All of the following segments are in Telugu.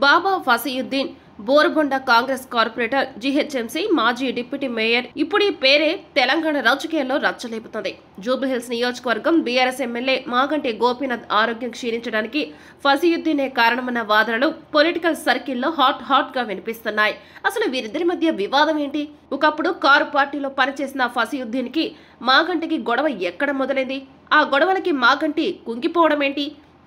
బాబా ఫసీయుద్దీన్ బోరుగొండ కాంగ్రెస్ కార్పొరేటర్, జీహెచ్ఎంసీ మాజీ డిప్యూటీ మేయర్. ఇప్పుడు ఈ పేరే తెలంగాణ రాజకీయాల్లో రచ్చలేపుతుంది. జూబ్లీహిల్స్ నియోజకవర్గం బీఆర్ఎస్ ఎమ్మెల్యే మాగంటి గోపీనాథ్ ఆరోగ్యం క్షీణించడానికి ఫసీయుద్దీనే కారణమన్న వాదనలు పొలిటికల్ సర్కిల్లో హాట్ గా వినిపిస్తున్నాయి. అసలు వీరిద్దరి మధ్య వివాదం ఏంటి? ఒకప్పుడు కారు పార్టీలో పనిచేసిన ఫసీయుద్దీన్ కి మాగంటికి గొడవ ఎక్కడ మొదలైంది? ఆ గొడవలకి మాగంటి కుంగిపోవడం ఏంటి?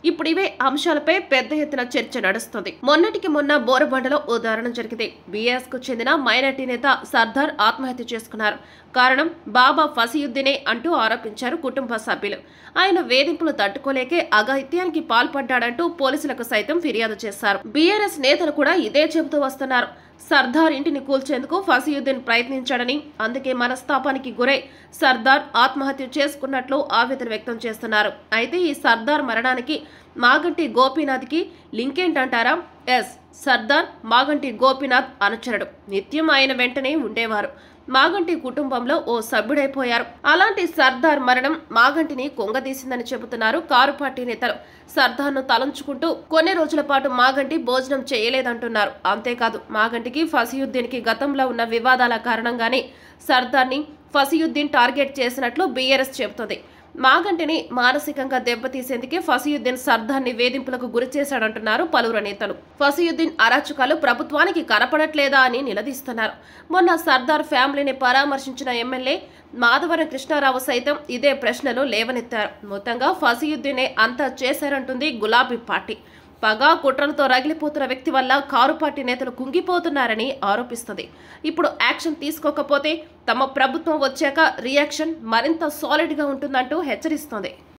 ఇప్పుడు ఇవే అంశాలపై పెద్ద ఎత్తున చర్చ నడుస్తుంది. మొన్నటికి మొన్న బోరబండలో ఉదాహరణ జరిగింది. బీఆర్ఎస్ కు చెందిన మైనార్టీ నేత సర్దార్ ఆత్మహత్య చేసుకున్నారు. కారణం బాబా ఫసీయుద్దీనే అంటూ ఆరోపించారు కుటుంబ సభ్యులు. ఆయన వేధింపులు తట్టుకోలేకే అఘాయిత్యానికి పాల్పడ్డాడంటూ పోలీసులకు సైతం ఫిర్యాదు చేశారు. బీఆర్ఎస్ నేతలు కూడా ఇదే చెబుతూ వస్తున్నారు. సర్దార్ ఇంటిని కూల్చేందుకు ఫసీయుద్దీన్ ప్రయత్నించాడని, అందుకే మనస్తాపానికి గురై సర్దార్ ఆత్మహత్య చేసుకున్నట్లు ఆవేదన వ్యక్తం చేస్తున్నారు. అయితే ఈ సర్దార్ మరణానికి మాగంటి గోపీనాథ్కి లింక్ ఏంటంటారా? ఎస్, సర్దార్ మాగంటి గోపీనాథ్ అనుచరుడు. నిత్యం ఆయన వెంటనే ఉండేవారు. మాగంటి కుటుంబంలో ఓ సభ్యుడైపోయారు. అలాంటి సర్దార్ మరణం మాగంటిని కొంగదీసిందని చెబుతున్నారు కారు పార్టీ నేతలు. సర్దార్ను తలంచుకుంటూ కొన్ని రోజుల పాటు మాగంటి భోజనం చేయలేదంటున్నారు. అంతేకాదు, మాగంటికి ఫసీయుద్దీన్కి గతంలో ఉన్న వివాదాల కారణంగానే సర్దార్ని ఫసీయుద్దీన్ టార్గెట్ చేసినట్లు బీఆర్ఎస్ చెబుతోంది. మాగంటిని మానసికంగా దెబ్బతీసేందుకే ఫసీయుద్దీన్ సర్దార్ని వేధింపులకు గురి చేశాడంటున్నారు పలువురు నేతలు. ఫసీయుద్దీన్ అరాచకాలు ప్రభుత్వానికి కనపడట్లేదా అని నిలదీస్తున్నారు. మొన్న సర్దార్ ఫ్యామిలీని పరామర్శించిన ఎమ్మెల్యే మాధవరం కృష్ణారావు సైతం ఇదే ప్రశ్నలు లేవనెత్తారు. మొత్తంగా ఫసీయుద్దీనే అంతా చేశారంటుంది గులాబీ పార్టీ. పగా కుట్రలతో రగిలిపోతున్న వ్యక్తి వల్ల కారు పార్టీ నేతలు కుంగిపోతున్నారని ఆరోపిస్తుంది. ఇప్పుడు యాక్షన్ తీసుకోకపోతే తమ ప్రభుత్వం వచ్చాక రియాక్షన్ మరింత సాలిడ్ గా ఉంటుందంటూ హెచ్చరిస్తోంది.